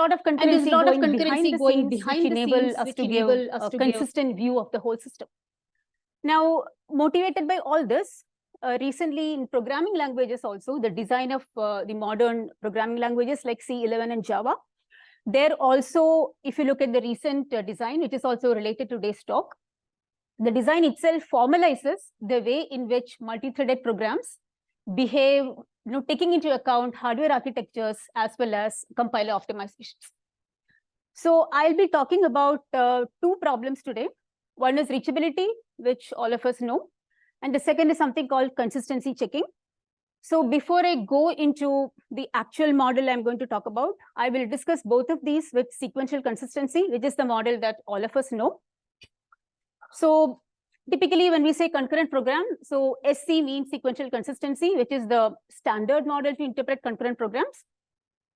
lot of concurrency going behind the scenes which enable us to give a consistent view of the whole system. Now, motivated by all this, recently in programming languages also, the design of the modern programming languages like C11 and Java, there also, if you look at the recent design, which is also related to today's talk, the design itself formalizes the way in which multi-threaded programs behave, taking into account hardware architectures as well as compiler optimizations. So I'll be talking about two problems today. One is reachability, which all of us know, and the second is something called consistency checking. So before I go into the actual model I'm going to talk about, I will discuss both of these with sequential consistency, which is the model that all of us know. So typically when we say concurrent program, so SC means sequential consistency, which is the standard model to interpret concurrent programs.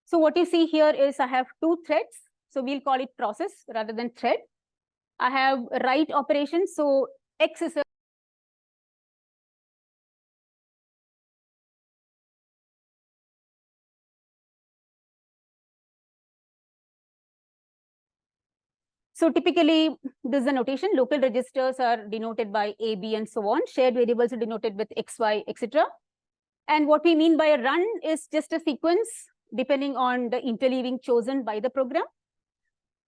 So what you see here is I have two threads. So we'll call it process rather than thread. I have write operations. So X is a So typically, this is the notation. Local registers are denoted by A, B, and so on. Shared variables are denoted with X, Y, etc. And what we mean by a run is just a sequence depending on the interleaving chosen by the program.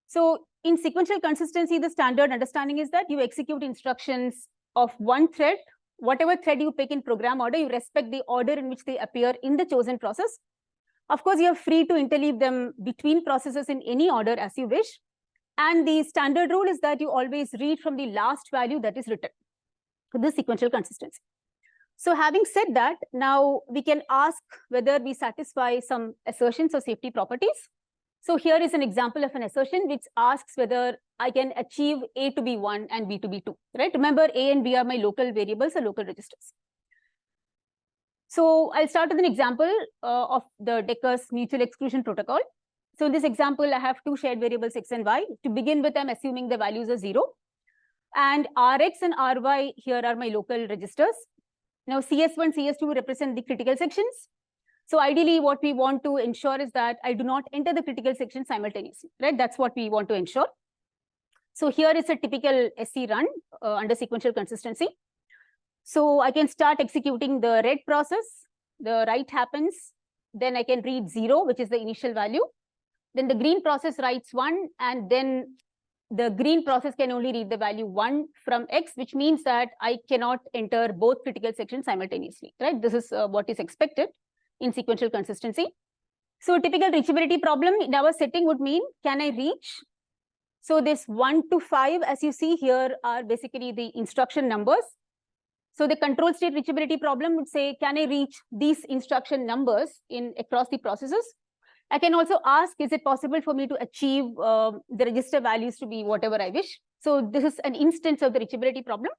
So in sequential consistency, the standard understanding is that you execute instructions of one thread. Whatever thread you pick in program order, you respect the order in which they appear in the chosen process. Of course, you are free to interleave them between processes in any order as you wish. And the standard rule is that you always read from the last value that is written. This is sequential consistency. So having said that, now we can ask whether we satisfy some assertions or safety properties. So here is an example of an assertion which asks whether I can achieve A to be 1 and B to be 2, right? Remember, A and B are my local variables or local registers. So I'll start with an example of the Decker's mutual exclusion protocol. So in this example, I have two shared variables X and Y. To begin with, I'm assuming the values are 0. And Rx and Ry here are my local registers. Now CS1, CS2 represent the critical sections. So ideally, what we want to ensure is that I do not enter the critical section simultaneously, right? That's what we want to ensure. So here is a typical SC run under sequential consistency. So I can start executing the read process. The write happens. Then I can read 0, which is the initial value. Then the green process writes 1, and then the green process can only read the value 1 from X, which means that I cannot enter both critical sections simultaneously, right? This is what is expected in sequential consistency. So a typical reachability problem in our setting would mean, can I reach? So this 1 to 5, as you see here, are basically the instruction numbers. So the control state reachability problem would say, can I reach these instruction numbers across the processes? I can also ask, is it possible for me to achieve the register values to be whatever I wish? So this is an instance of the reachability problem.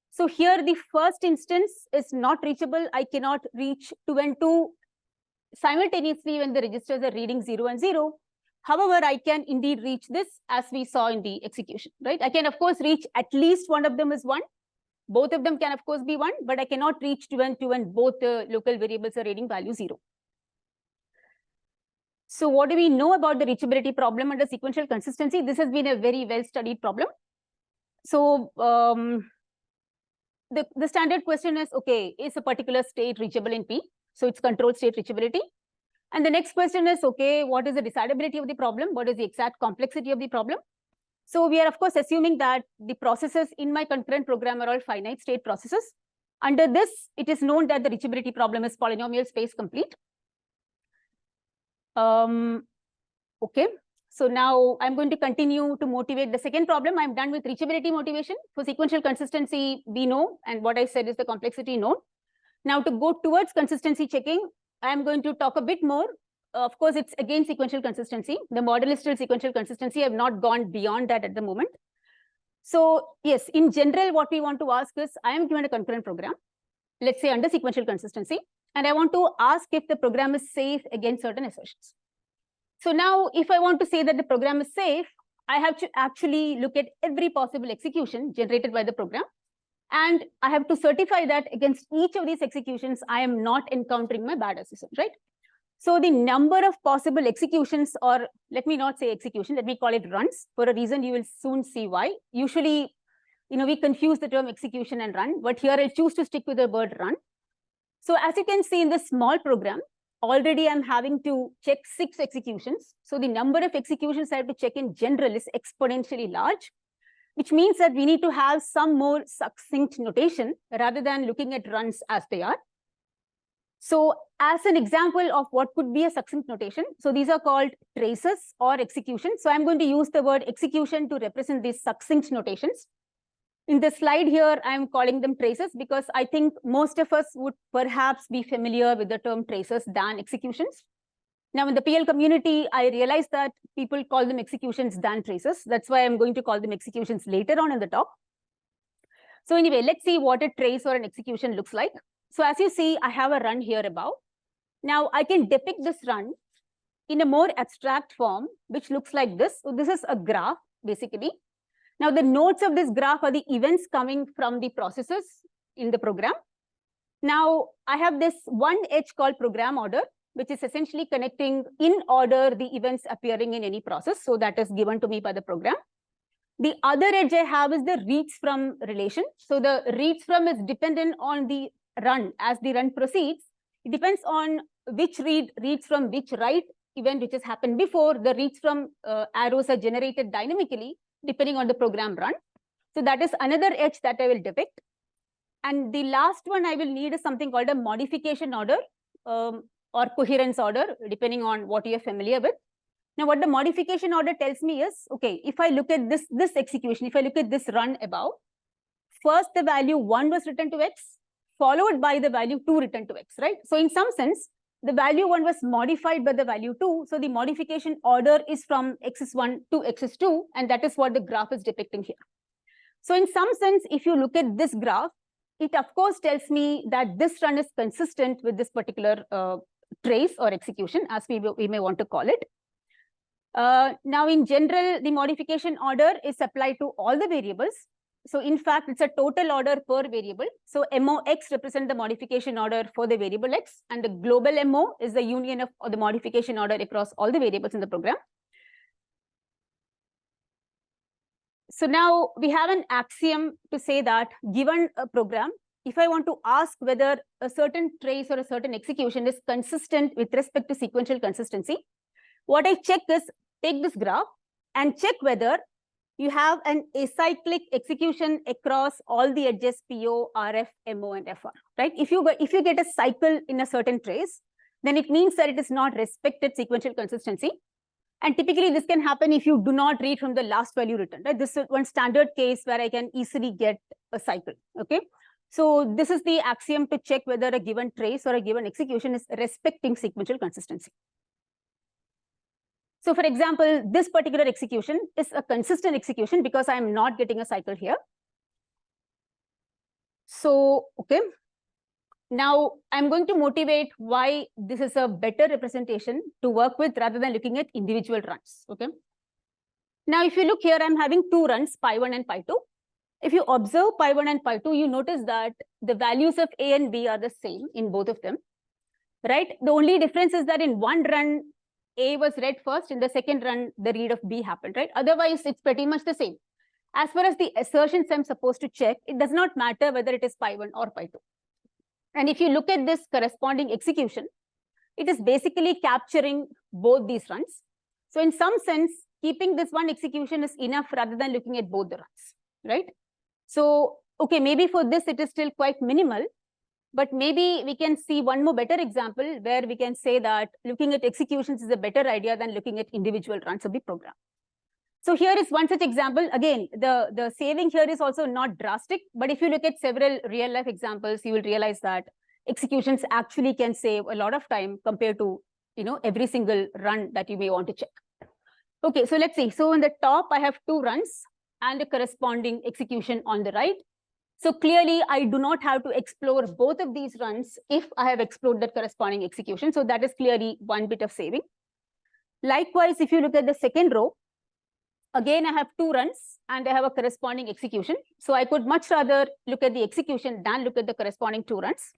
So here, the first instance is not reachable. I cannot reach 2 and 2 simultaneously when the registers are reading 0 and 0. However, I can indeed reach this as we saw in the execution, right? I can, of course, reach at least one of them is 1. Both of them can, of course, be 1, but I cannot reach 2 and 2 when both the local variables are reading value 0. So what do we know about the reachability problem under sequential consistency? This has been a very well-studied problem. So the standard question is, okay, is a particular state reachable in P? So it's control state reachability. And the next question is, okay, what is the decidability of the problem? What is the exact complexity of the problem? So we are, of course, assuming that the processes in my concurrent program are all finite state processes. Under this, it is known that the reachability problem is polynomial space complete. Okay, so now I'm going to continue to motivate the second problem. I'm done with reachability motivation. For sequential consistency, we know, and what I said is the complexity known. Now to go towards consistency checking, I'm going to talk a bit more. Of course, it's again sequential consistency. The model is still sequential consistency. I've not gone beyond that at the moment. So yes, in general, what we want to ask is, I am given a concurrent program, let's say under sequential consistency, and I want to ask if the program is safe against certain assertions. So now, if I want to say that the program is safe, I have to actually look at every possible execution generated by the program. And I have to certify that against each of these executions, I am not encountering my bad assertion, right? So the number of possible executions, or let me not say execution, let me call it runs, for a reason you will soon see why. Usually, we confuse the term execution and run, but here I'll choose to stick with the word run. So as you can see in this small program, already I'm having to check 6 executions. So the number of executions I have to check in general is exponentially large, which means that we need to have some more succinct notation rather than looking at runs as they are. So as an example of what could be a succinct notation, so these are called traces or executions. So I'm going to use the word execution to represent these succinct notations. In the slide here, I'm calling them traces because I think most of us would perhaps be familiar with the term traces than executions. Now, in the PL community, I realized that people call them executions than traces. That's why I'm going to call them executions later on in the talk. So anyway, let's see what a trace or an execution looks like. So as you see, I have a run here above. Now, I can depict this run in a more abstract form, which looks like this. So this is a graph, basically. Now, the nodes of this graph are the events coming from the processes in the program. Now, I have this one edge called program order, which is essentially connecting in order the events appearing in any process. So that is given to me by the program. The other edge I have is the reads from relation. So the reads from is dependent on the run. As the run proceeds, it depends on which reads from which write event which has happened before. The reads from arrows are generated dynamically depending on the program run. So that is another edge that I will depict. And the last one I will need is something called a modification order or coherence order, depending on what you're familiar with. Now, what the modification order tells me is, okay, if I look at this execution, if I look at this run above, first the value 1 was written to x, followed by the value 2 written to x, right? So in some sense, the value 1 was modified by the value 2. So the modification order is from x is 1 to x is 2, and that is what the graph is depicting here. So in some sense, if you look at this graph, it of course tells me that this run is consistent with this particular trace or execution, as we may want to call it. Now, in general, the modification order is applied to all the variables. So in fact, it's a total order per variable. So MOX represents the modification order for the variable x, and the global MO is the union of the modification order across all the variables in the program. So now we have an axiom to say that given a program, if I want to ask whether a certain trace or a certain execution is consistent with respect to sequential consistency, what I check is take this graph and check whether you have an acyclic execution across all the edges PO, RF, MO, and FR, right? If you get a cycle in a certain trace, then it means that it is not respected sequential consistency. And typically, this can happen if you do not read from the last value written, right? This is one standard case where I can easily get a cycle, okay? So this is the axiom to check whether a given trace or a given execution is respecting sequential consistency. So for example, this particular execution is a consistent execution because I am not getting a cycle here. So, okay. Now, I'm going to motivate why this is a better representation to work with rather than looking at individual runs, okay? Now, if you look here, I'm having 2 runs, pi1 and pi2. If you observe pi1 and pi2, you notice that the values of A and B are the same in both of them, right? The only difference is that in one run, A was read first, in the second run, the read of B happened, right? Otherwise, it's pretty much the same. As far as the assertions I'm supposed to check, it does not matter whether it is pi1 or pi2. And if you look at this corresponding execution, it is basically capturing both these runs. So in some sense, keeping this one execution is enough rather than looking at both the runs, right? So, okay, maybe for this, it is still quite minimal, but maybe we can see one more better example where we can say that looking at executions is a better idea than looking at individual runs of the program. So here is one such example. Again, the saving here is also not drastic, but if you look at several real life examples, you will realize that executions actually can save a lot of time compared to, every single run that you may want to check. Okay, so let's see. So in the top, I have 2 runs and a corresponding execution on the right. So clearly, I do not have to explore both of these runs if I have explored that corresponding execution. So that is clearly one bit of saving. Likewise, if you look at the second row, again, I have 2 runs and I have a corresponding execution. So I could much rather look at the execution than look at the corresponding 2 runs.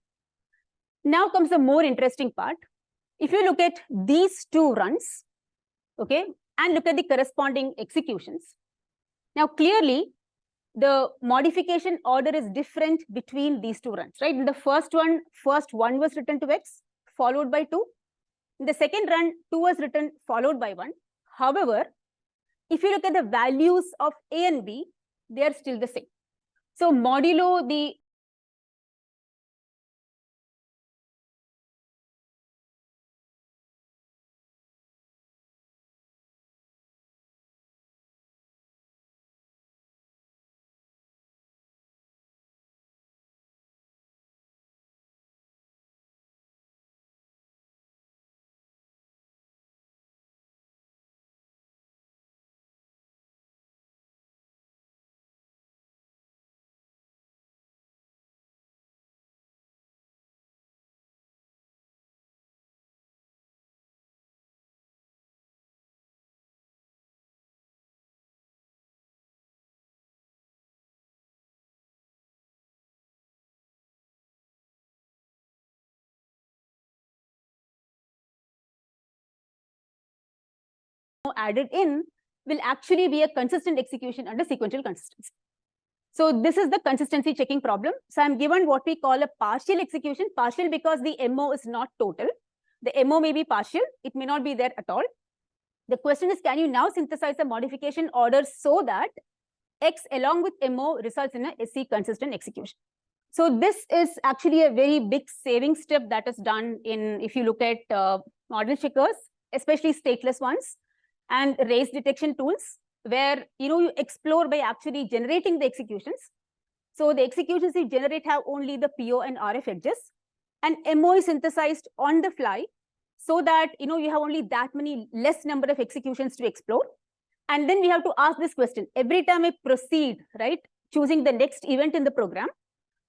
Now comes the more interesting part. if you look at these two runs, okay, and look at the corresponding executions, now clearly the modification order is different between these two runs, right? In the first one was written to X, followed by 2. In the second run, 2 was written followed by 1. However, if you look at the values of A and B, they are still the same. So modulo the added in will actually be a consistent execution under sequential consistency. So this is the consistency checking problem. So I'm given what we call a partial execution, partial because the MO is not total. The MO may be partial, it may not be there at all. The question is, can you now synthesize a modification order so that X along with MO results in a SC consistent execution? So this is actually a very big saving step that is done in, if you look at model checkers, especially stateless ones, and race detection tools, where you explore by actually generating the executions. So the executions you generate have only the PO and RF edges, and MO is synthesized on the fly, so that you have only that many less number of executions to explore. And then we have to ask this question every time I proceed, right, choosing the next event in the program.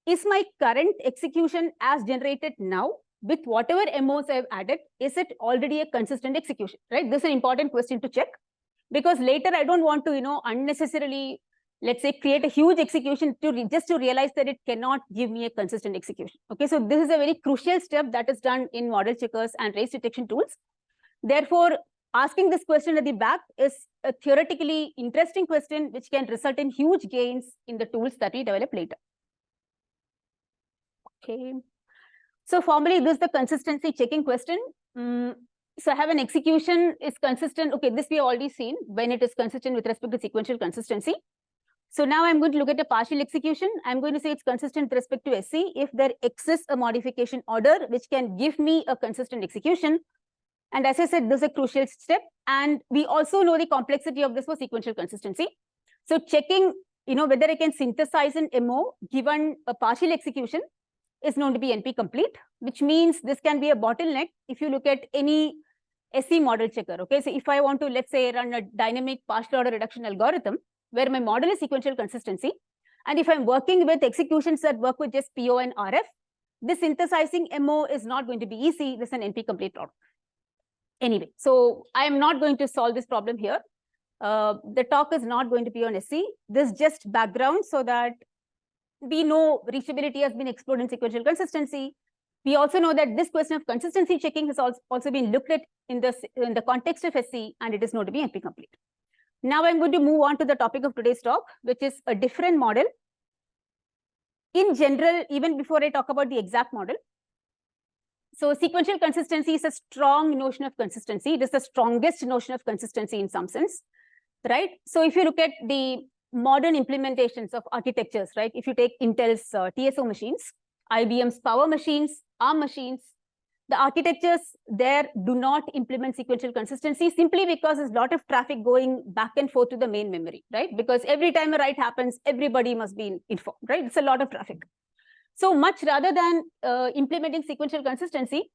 Is my current execution as generated now with whatever MOs I've added, is it already a consistent execution, right? This is an important question to check, because later I don't want to, unnecessarily, let's say, create a huge execution just to realize that it cannot give me a consistent execution. Okay, so this is a very crucial step that is done in model checkers and race detection tools. Therefore, asking this question at the back is a theoretically interesting question, which can result in huge gains in the tools that we develop later. Okay, so formally, this is the consistency checking question. So I have an execution is consistent. Okay, this we have already seen when it is consistent with respect to sequential consistency. So now I'm going to look at a partial execution. I'm going to say it's consistent with respect to SC if there exists a modification order which can give me a consistent execution. And as I said, this is a crucial step. And we also know the complexity of this for sequential consistency. So checking, whether I can synthesize an MO given a partial execution is known to be NP complete, which means this can be a bottleneck if you look at any SC model checker. Okay, so if I want to, let's say, run a dynamic partial order reduction algorithm where my model is sequential consistency, and if I'm working with executions that work with just PO and RF, this synthesizing MO is not going to be easy. This is an NP complete problem. Anyway, so I am not going to solve this problem here. The talk is not going to be on SC. This is just background so that we know reachability has been explored in sequential consistency. We also know that this question of consistency checking has also been looked at in the context of SC, and it is known to be NP complete. Now I'm going to move on to the topic of today's talk, which is a different model. In general, even before I talk about the exact model, so sequential consistency is a strong notion of consistency. It is the strongest notion of consistency in some sense, right? So if you look at the modern implementations of architectures, right? If you take Intel's TSO machines, IBM's Power machines, ARM machines, the architectures there do not implement sequential consistency simply because there's a lot of traffic going back and forth to the main memory, right? Because every time a write happens, everybody must be informed, right? It's a lot of traffic. So much rather than implementing sequential consistency,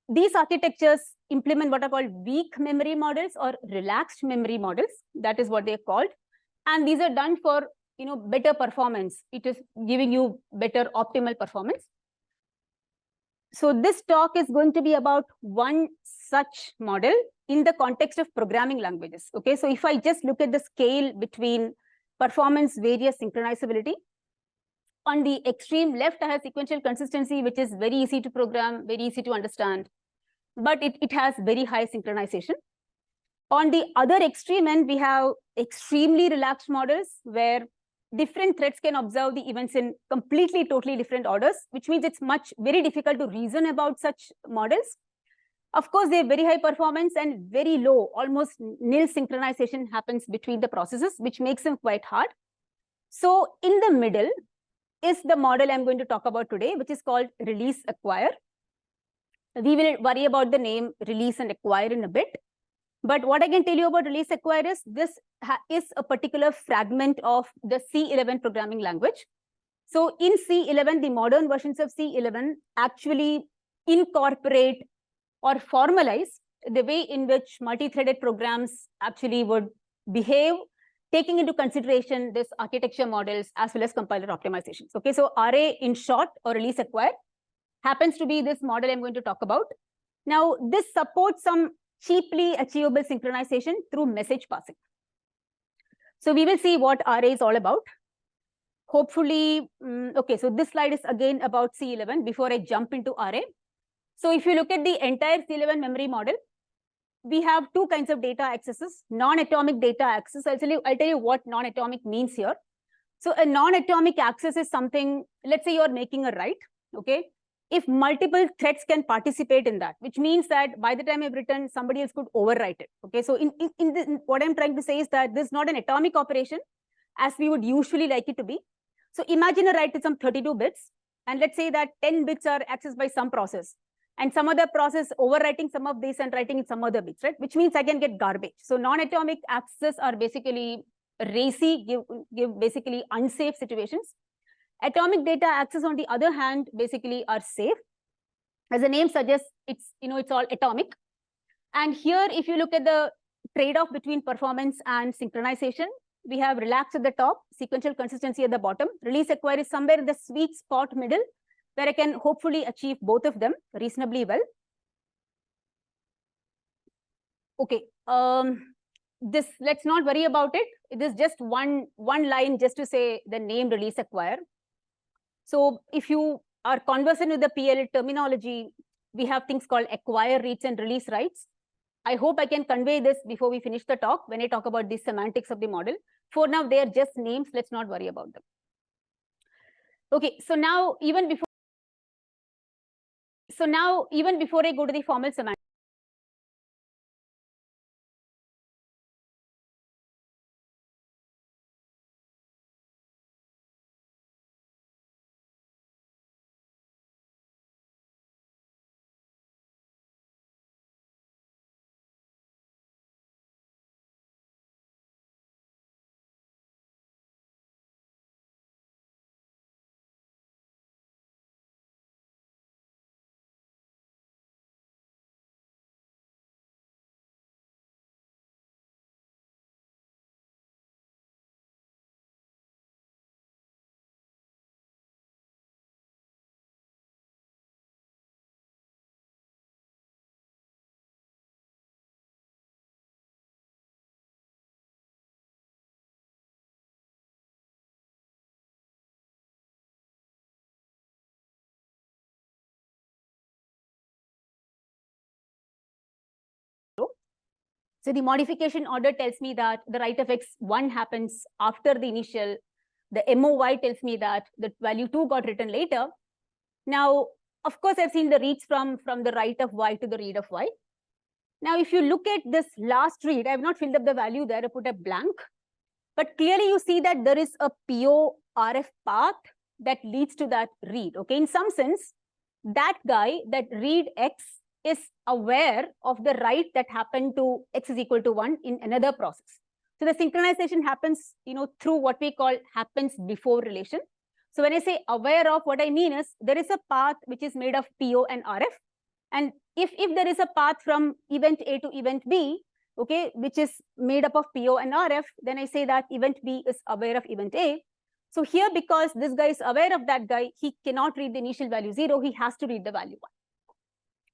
these architectures implement what are called weak memory models or relaxed memory models. That is what they're called. And these are done for better performance. It is giving you better optimal performance. So this talk is going to be about one such model in the context of programming languages. Okay, so if I just look at the scale between performance, various synchronizability, on the extreme left, I have sequential consistency, which is very easy to program, very easy to understand. but it has very high synchronization. On the other extreme end, we have extremely relaxed models where different threads can observe the events in completely, totally different orders, which means it's very difficult to reason about such models. Of course, they have very high performance and very low, almost nil synchronization happens between the processes, which makes them quite hard. So in the middle is the model I'm going to talk about today, which is called release acquire. We will worry about the name release and acquire in a bit. But what I can tell you about release acquire is this is a particular fragment of the C11 programming language. So in C11, the modern versions of C11 actually incorporate or formalize the way in which multi-threaded programs actually would behave, taking into consideration this architecture models as well as compiler optimizations. Okay, so RA in short, or release acquire, happens to be this model I'm going to talk about. Now, this supports some cheaply achievable synchronization through message passing. So we will see what RA is all about. Hopefully, okay, so this slide is again about C11 before I jump into RA. So if you look at the entire C11 memory model, we have two kinds of data accesses, non-atomic data access. I'll tell you what non-atomic means here. So a non-atomic access is something, let's say you're making a write, okay? If multiple threads can participate in that, which means that by the time I've written, somebody else could overwrite it. Okay, so what I'm trying to say is that this is not an atomic operation as we would usually like it to be. So imagine a write with some 32 bits, and let's say that 10 bits are accessed by some process, and some other process overwriting some of this and writing in some other bits, right? Which means I can get garbage. So non-atomic access are basically racy, give basically unsafe situations. Atomic data access, on the other hand, basically are safe. As the name suggests, it's all atomic. And here, if you look at the trade-off between performance and synchronization, we have relaxed at the top, sequential consistency at the bottom. Release acquire is somewhere in the sweet spot middle, where I can hopefully achieve both of them reasonably well. Okay, this, let's not worry about it. It is just one line just to say the name release acquire. So if you are conversant with the PL terminology, we have things called acquire, reads, and release writes. I hope I can convey this before we finish the talk when I talk about the semantics of the model. For now, they are just names. Let's not worry about them. Okay, so now even before I go to the formal semantics, so the modification order tells me that the write of x1 happens after the initial. The MOY tells me that the value 2 got written later. Now, of course, I've seen the reads from the write of y to the read of y. Now, if you look at this last read, I have not filled up the value there, I put a blank. But clearly, you see that there is a PO RF path that leads to that read. Okay, in some sense, that guy, that read x, is aware of the write that happened to x is equal to 1 in another process. So the synchronization happens, through what we call happens before relation. So when I say aware of, what I mean is there is a path which is made of PO and RF. And if there is a path from event A to event B, okay, which is made up of PO and RF, then I say that event B is aware of event A. So here, because this guy is aware of that guy, he cannot read the initial value 0, he has to read the value 1.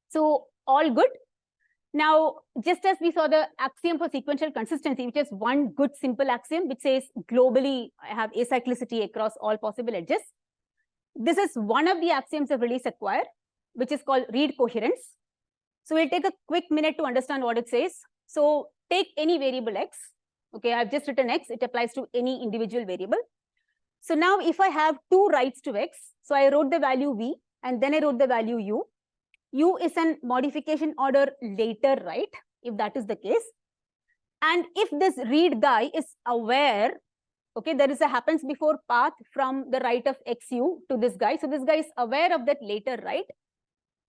So all good. Now, just as we saw the axiom for sequential consistency, which is one good simple axiom, which says globally I have acyclicity across all possible edges. This is one of the axioms of release acquire, which is called read coherence. So we'll take a quick minute to understand what it says. So take any variable x. Okay, I've just written x. It applies to any individual variable. So now if I have two writes to x, so I wrote the value v and then I wrote the value u. U is an modification order later, right? If that is the case. And if this read guy is aware, okay, there is a happens before path from the write of xu to this guy. So this guy is aware of that later write.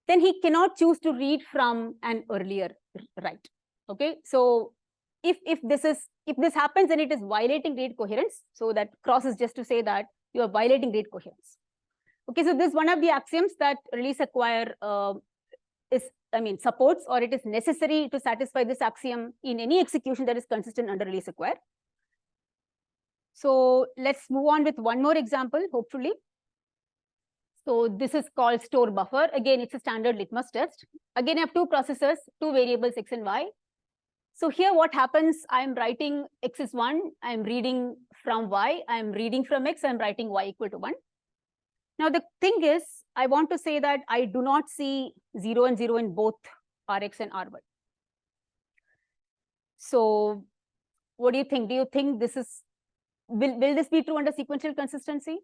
Then he cannot choose to read from an earlier write. Okay, so if this happens, then it is violating read coherence. So that cross is just to say that you are violating read coherence. Okay, so this is one of the axioms that release acquire supports, or it is necessary to satisfy this axiom in any execution that is consistent under release acquire. So let's move on with one more example, hopefully. So this is called store buffer. Again, it's a standard litmus test. Again, I have two processors, two variables x and y. So here what happens, I'm writing x is 1, I'm reading from y, I'm reading from x, I'm writing y equal to 1. Now the thing is, I want to say that I do not see 0 and 0 in both Rx and Ry. So what do you think? Do you think this is, will this be true under sequential consistency?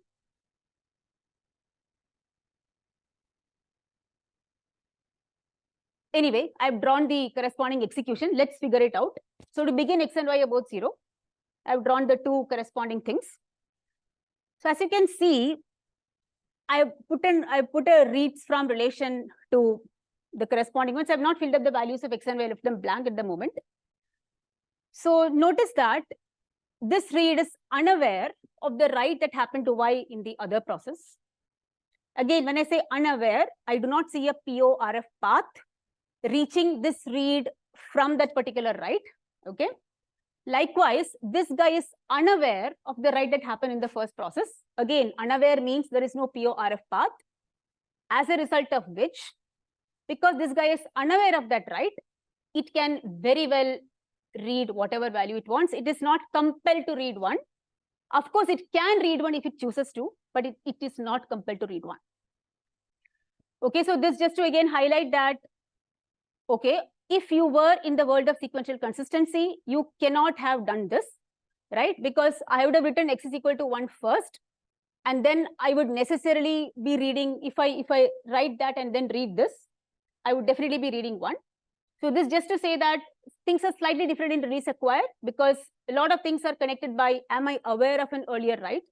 Anyway, I've drawn the corresponding execution. Let's figure it out. So to begin, x and y are both 0. I've drawn the two corresponding things. So as you can see, I put a reads from relation to the corresponding ones. I've not filled up the values of x and y, left them blank at the moment. So notice that this read is unaware of the write that happened to y in the other process. Again, when I say unaware, I do not see a PORF path reaching this read from that particular write. Okay. Likewise, this guy is unaware of the write that happened in the first process. Again, unaware means there is no PORF path, as a result of which, because this guy is unaware of that write, it can very well read whatever value it wants. It is not compelled to read 1. Of course, it can read 1 if it chooses to, but it is not compelled to read 1. Okay, so this just to again highlight that, okay, if you were in the world of sequential consistency, you cannot have done this, right? Because I would have written x is equal to 1 first, and then I would necessarily be reading, if I write that and then read this, I would definitely be reading 1. So this just to say that things are slightly different in release acquire, because a lot of things are connected by, am I aware of an earlier write?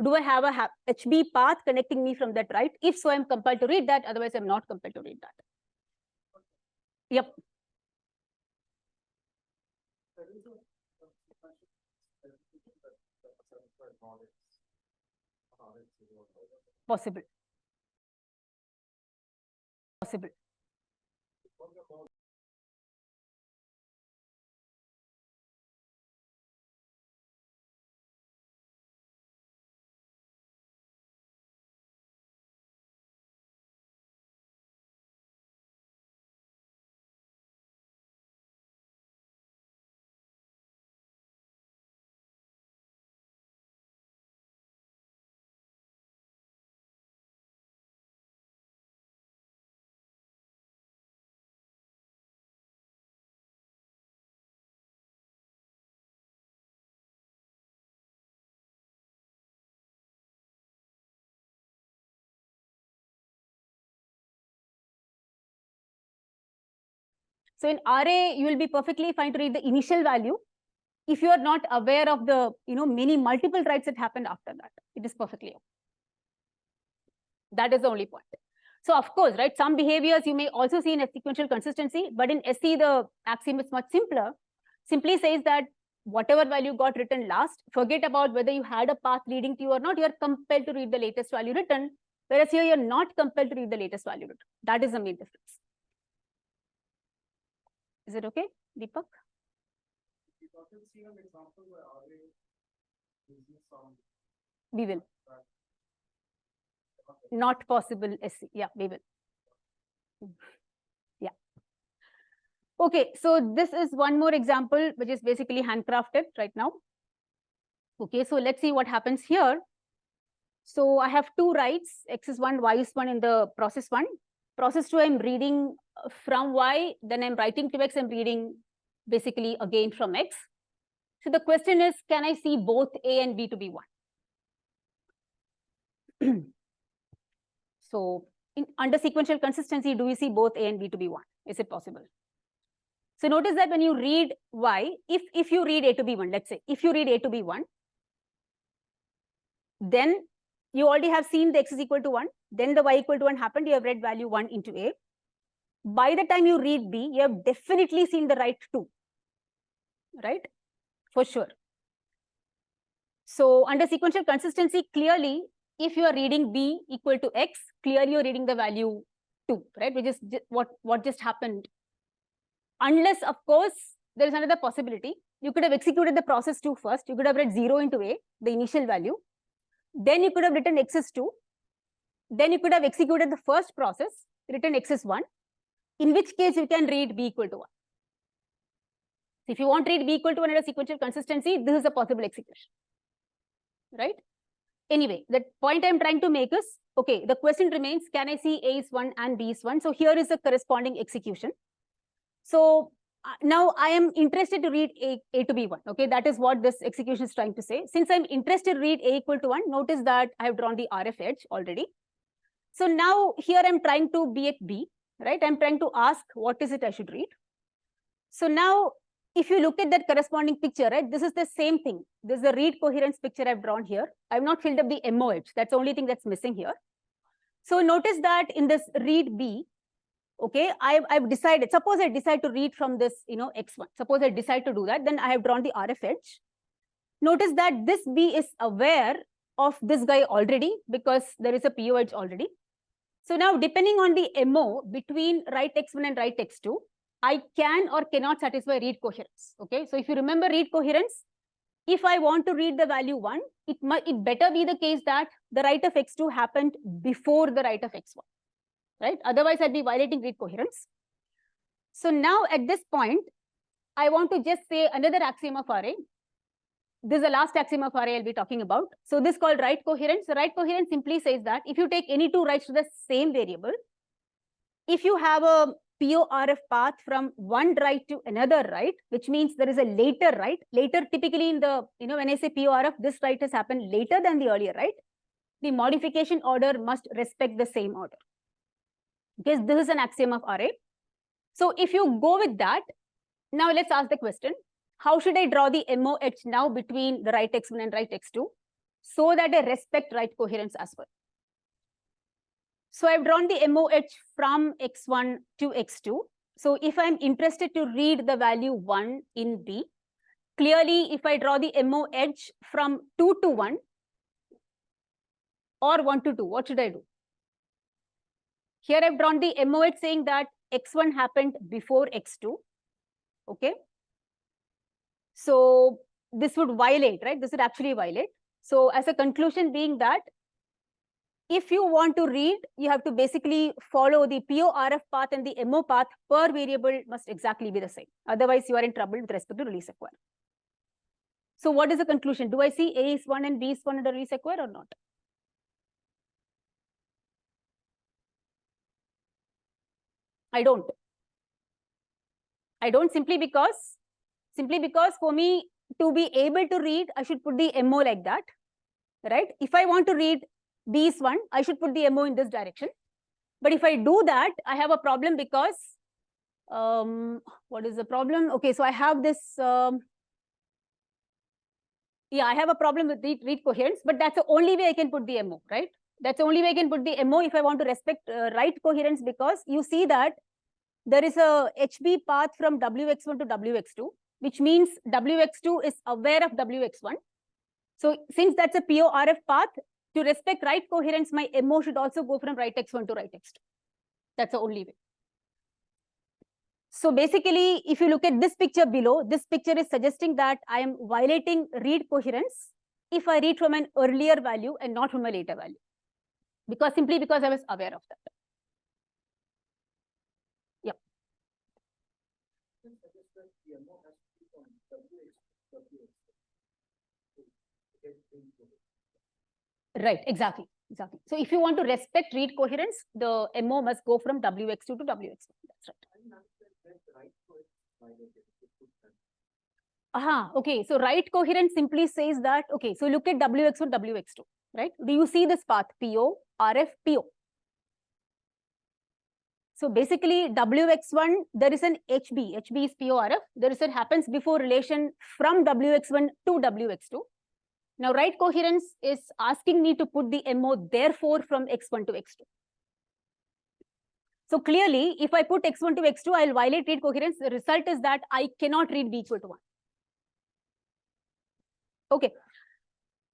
Do I have a HB path connecting me from that write? If so, I'm compelled to read that. Otherwise, I'm not compelled to read that. Yep. Possible. Possible. So in RA, you will be perfectly fine to read the initial value. If you are not aware of the, many multiple writes that happened after that, it is perfectly okay. That is the only point. So of course, right, some behaviors you may also see in a sequential consistency, but in SC, the axiom is much simpler. Simply says that whatever value got written last, forget about whether you had a path leading to you or not, you are compelled to read the latest value written, whereas here you're not compelled to read the latest value written. That is the main difference. Is it okay, Deepak? We will. Not possible SC. Yeah, we will. Yeah. Okay, so this is one more example, which is basically handcrafted right now. Okay, so let's see what happens here. So I have two writes, x is 1, y is 1 in the process 1. Process 2, I'm reading from y, then I'm writing to x, I'm reading basically again from x. So the question is, can I see both a and b to be 1? So under sequential consistency, do we see both a and b to be 1? Is it possible? So notice that when you read y, if you read a to be 1, let's say, if you read a to be 1, then you already have seen the x is equal to 1, then the y equal to 1 happened, you have read value 1 into a. By the time you read b, you have definitely seen the right 2, right? For sure. So under sequential consistency, clearly, if you are reading b equal to x, clearly you're reading the value 2, right? Which is what just happened. Unless, of course, there is another possibility. You could have executed the process 2 first. You could have read 0 into a, the initial value. Then you could have written x is 2. Then you could have executed the first process, written x is 1, in which case you can read b equal to 1. If you want to read b equal to 1 under sequential consistency, this is a possible execution, right? Anyway, the point I'm trying to make is, okay, the question remains, can I see a is 1 and b is 1? So here is the corresponding execution. So now I am interested to read a to be 1. Okay, that is what this execution is trying to say. Since I'm interested to read a equal to 1, notice that I have drawn the RF edge already. So now here I'm trying to be at b, right? I'm trying to ask what is it I should read. So now if you look at that corresponding picture, right, this is the same thing. This is the read coherence picture I've drawn here. I've not filled up the MO edge. That's the only thing that's missing here. So notice that in this read b, okay, I've decided, suppose I decide to read from this, x1. Suppose I decide to do that, then I have drawn the RF edge. Notice that this b is aware of this guy already because there is a PO edge already. So now depending on the MO between right x1 and right x2, I can or cannot satisfy read coherence. Okay, so if you remember read coherence, if I want to read the value 1, it better be the case that the right of x2 happened before the right of x1. Right? Otherwise, I'd be violating read coherence. So now at this point, I want to just say another axiom of RA. This is the last axiom of RA I'll be talking about. So this is called right coherence. So right coherence simply says that if you take any two writes to the same variable, if you have a PORF path from one write to another write, which means there is a later write. Later, typically in the, when I say PORF, this write has happened later than the earlier write. The modification order must respect the same order. Because this is an axiom of RA. So if you go with that, now let's ask the question, how should I draw the MO edge now between the right x1 and right x2 so that I respect right coherence as well? So I've drawn the MO edge from x1 to x2. So if I'm interested to read the value 1 in B, clearly if I draw the MO edge from 2 to 1 or 1 to 2, what should I do? Here I've drawn the MO edge saying that x1 happened before x2. Okay. So this would violate, right? This would actually violate. So as a conclusion being that if you want to read, you have to basically follow the PORF path and the MO path per variable must exactly be the same. Otherwise, you are in trouble with respect to release acquire. So what is the conclusion? Do I see A is 1 and B is 1 under release acquire or not? I don't. I don't simply because for me to be able to read, I should put the MO like that, right? If I want to read B is 1, I should put the MO in this direction. But if I do that, I have a problem because, what is the problem? Okay, so I have this, I have a problem with read coherence, but that's the only way I can put the MO, right? That's the only way I can put the MO if I want to respect right coherence, because you see that there is a HB path from WX1 to WX2, which means WX2 is aware of WX1. So since that's a PORF path, to respect right coherence, my MO should also go from right x1 to right x2. That's the only way. So basically, if you look at this picture below, this picture is suggesting that I am violating read coherence if I read from an earlier value and not from a later value, simply because I was aware of that. Yeah. Right, exactly. Exactly. So if you want to respect read coherence, the MO must go from WX2 to WX1. That's right. Okay. So write coherence simply says that, okay, so look at WX1, WX2, right? Do you see this path? PO, RF, PO. So basically WX1, there is an HB. HB is PO, RF. There is, it happens before relation from WX1 to WX2. Now, write coherence is asking me to put the MO therefore from X1 to X2. So clearly, if I put X1 to X2, I'll violate read coherence. The result is that I cannot read B equal to 1. Okay.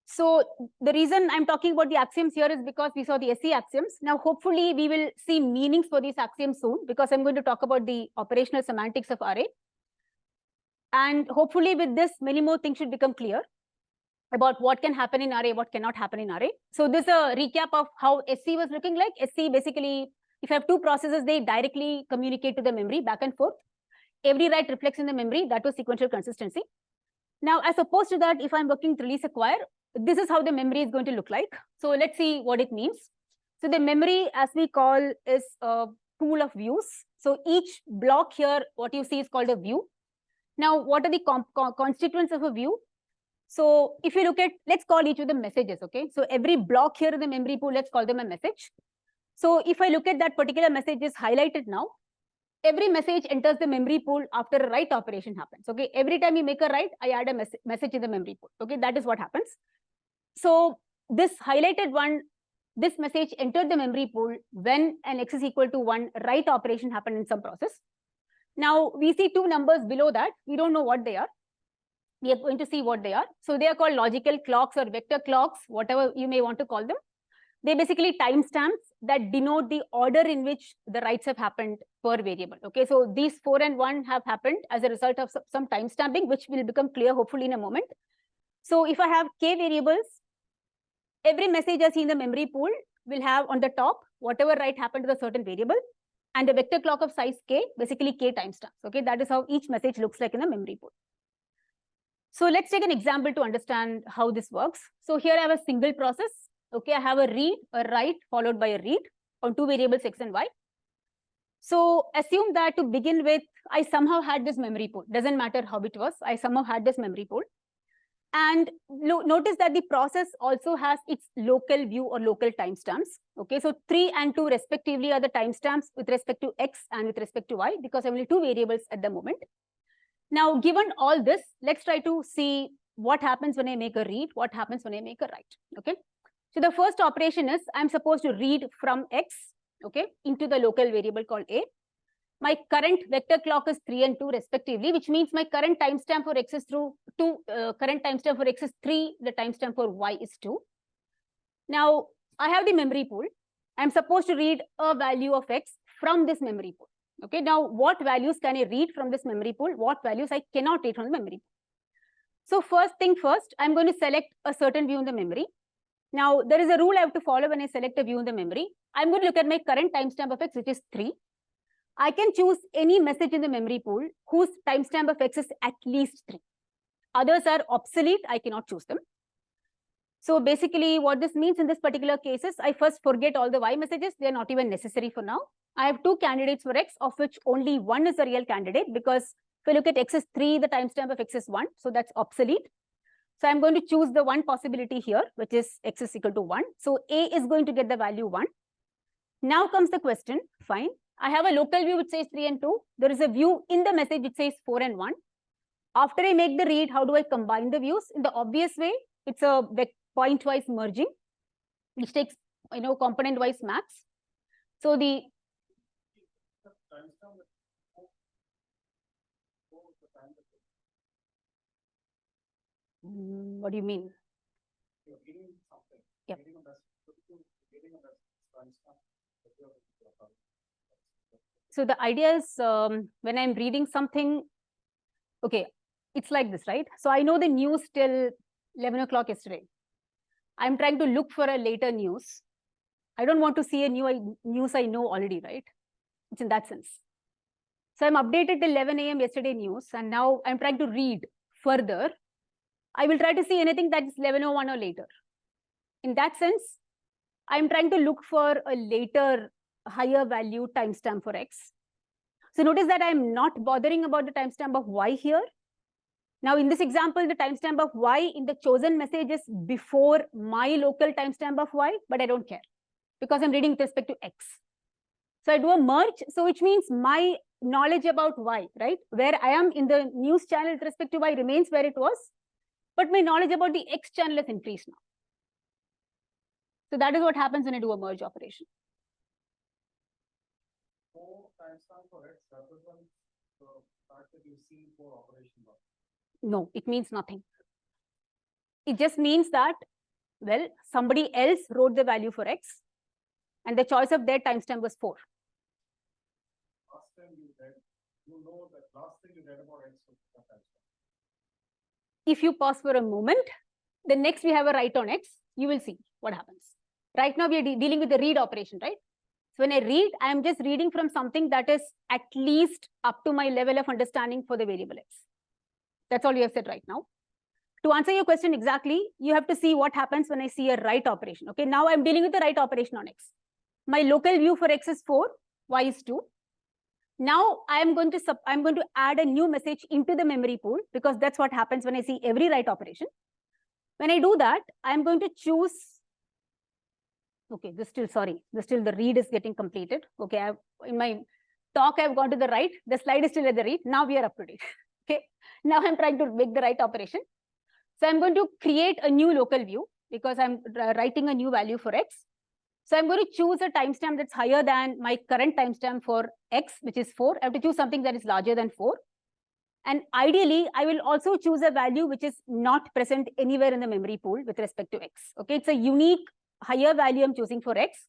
So the reason I'm talking about the axioms here is because we saw the SE axioms. Now, hopefully, we will see meanings for these axioms soon, because I'm going to talk about the operational semantics of array. And hopefully, with this, many more things should become clear about what can happen in array, what cannot happen in array. So this is a recap of how SE was looking like. SE basically, if you have two processes, they directly communicate to the memory back and forth. Every write reflects in the memory. That was sequential consistency. Now, as opposed to that, if I'm working with release acquire, this is how the memory is going to look like. So let's see what it means. So the memory, as we call, is a pool of views. So each block here, what you see is called a view. Now, what are the constituents of a view? So if you look at, let's call each of them messages, okay? So every block here in the memory pool, let's call them a message. So if I look at that particular message is highlighted now, every message enters the memory pool after a write operation happens, okay? Every time you make a write, I add a message in the memory pool, okay? That is what happens. So this highlighted one, this message entered the memory pool when an X is equal to 1 write operation happened in some process. Now we see two numbers below that. We don't know what they are. We are going to see what they are. So they are called logical clocks or vector clocks, whatever you may want to call them. They basically timestamps that denote the order in which the writes have happened per variable. Okay, so these 4 and 1 have happened as a result of some timestamping, which will become clear hopefully in a moment. So if I have k variables, every message I see in the memory pool will have on the top whatever write happened to the certain variable, and a vector clock of size k, basically k timestamps. Okay, that is how each message looks like in the memory pool. So let's take an example to understand how this works. So here I have a single process. Okay, I have a read, a write, followed by a read on two variables x and y. So assume that to begin with, I somehow had this memory pool. Doesn't matter how it was, I somehow had this memory pool. And notice that the process also has its local view or local timestamps. Okay, so 3 and 2 respectively are the timestamps with respect to x and with respect to y, because I have only two variables at the moment. Now, given all this, let's try to see what happens when I make a read, what happens when I make a write. Okay, so the first operation is I'm supposed to read from x, okay, into the local variable called a. My current vector clock is 3 and 2 respectively, which means my current timestamp for x is current timestamp for x is 3, the timestamp for y is 2. Now, I have the memory pool. I'm supposed to read a value of x from this memory pool. Okay, now what values can I read from this memory pool? What values I cannot read from the memory pool? So first thing first, I'm going to select a certain view in the memory. Now, there is a rule I have to follow when I select a view in the memory. I'm going to look at my current timestamp of x, which is 3. I can choose any message in the memory pool whose timestamp of x is at least 3. Others are obsolete. I cannot choose them. So basically, what this means in this particular case is I first forget all the y messages. They are not even necessary for now. I have two candidates for x, of which only one is a real candidate, because if I look at x is 3, the timestamp of x is 1. So that's obsolete. So I'm going to choose the one possibility here, which is x is equal to 1. So a is going to get the value 1. Now comes the question, fine. I have a local view which says 3 and 2. There is a view in the message which says 4 and 1. After I make the read, how do I combine the views? In the obvious way, it's a point-wise merging, which takes, component-wise maps. So the what do you mean? Yep. So the idea is when I'm reading something, okay, it's like this, right? So I know the news till 11 o'clock yesterday. I'm trying to look for a later news. I don't want to see a news I know already, right? It's in that sense. So I'm updated till 11 a.m. yesterday news, and now I'm trying to read further. I will try to see anything that is 11:01 or later. In that sense, I'm trying to look for a later higher value timestamp for X. So notice that I'm not bothering about the timestamp of Y here. Now in this example, the timestamp of Y in the chosen message is before my local timestamp of Y, but I don't care because I'm reading with respect to X. So I do a merge, so which means my knowledge about Y, right? Where I am in the news channel with respect to Y remains where it was, but my knowledge about the X channel has increased now. So that is what happens when I do a merge operation. No, it means nothing. It just means that, well, somebody else wrote the value for X, and the choice of their timestamp was 4. Last time you read, you know that last thing you read about X was the timestamp. If you pause for a moment, then next we have a write on X, you will see what happens. Right now we are dealing with the read operation, right? So when I read, I am just reading from something that is at least up to my level of understanding for the variable X. That's all you have said right now. To answer your question exactly, you have to see what happens when I see a write operation. Okay, now I'm dealing with the write operation on X. My local view for X is 4, Y is 2. Now I'm going to add a new message into the memory pool, because that's what happens when I see every write operation. When I do that, I'm going to choose. Okay, the read is getting completed. Okay, in my talk, I've gone to the right. The slide is still at the read. Now we are up to date. Okay, now I'm trying to make the write operation. So I'm going to create a new local view because I'm writing a new value for X. So I'm going to choose a timestamp that's higher than my current timestamp for X, which is 4. I have to choose something that is larger than 4. And ideally, I will also choose a value which is not present anywhere in the memory pool with respect to X. Okay, it's a unique higher value I'm choosing for X.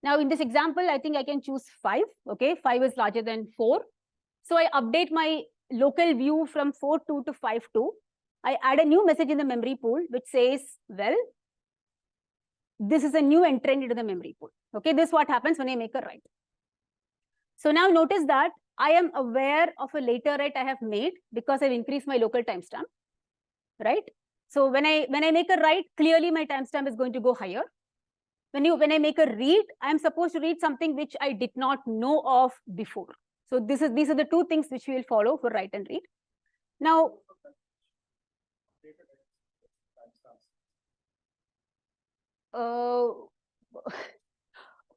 Now in this example, I think I can choose 5. Okay, 5 is larger than 4. So I update my local view from 4.2 to 5.2. I add a new message in the memory pool which says, well, this is a new entrant into the memory pool. Okay, this is what happens when I make a write. So now notice that I am aware of a later write I have made because I've increased my local timestamp, right? So when I make a write, clearly my timestamp is going to go higher. When I make a read, I am supposed to read something which I did not know of before. So these are the two things which we will follow for write and read. Now,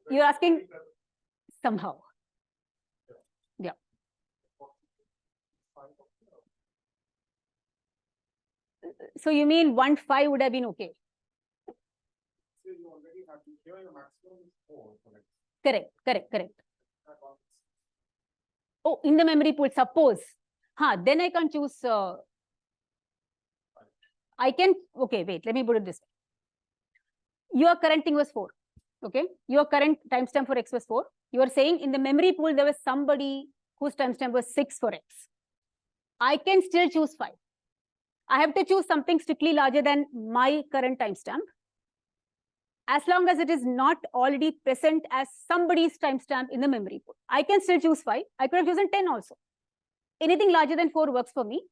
you're asking somehow. Yeah. So you mean 1.5 would have been okay? So you already have to, here your maximum is 4. Correct. Oh, in the memory pool, suppose. Then I can choose. I can, okay, wait, let me put it this way. Your current thing was 4. Okay, your current timestamp for X was 4. You are saying in the memory pool, there was somebody whose timestamp was 6 for X. I can still choose 5. I have to choose something strictly larger than my current timestamp, as long as it is not already present as somebody's timestamp in the memory pool. I can still choose 5. I could have chosen 10 also. Anything larger than 4 works for me.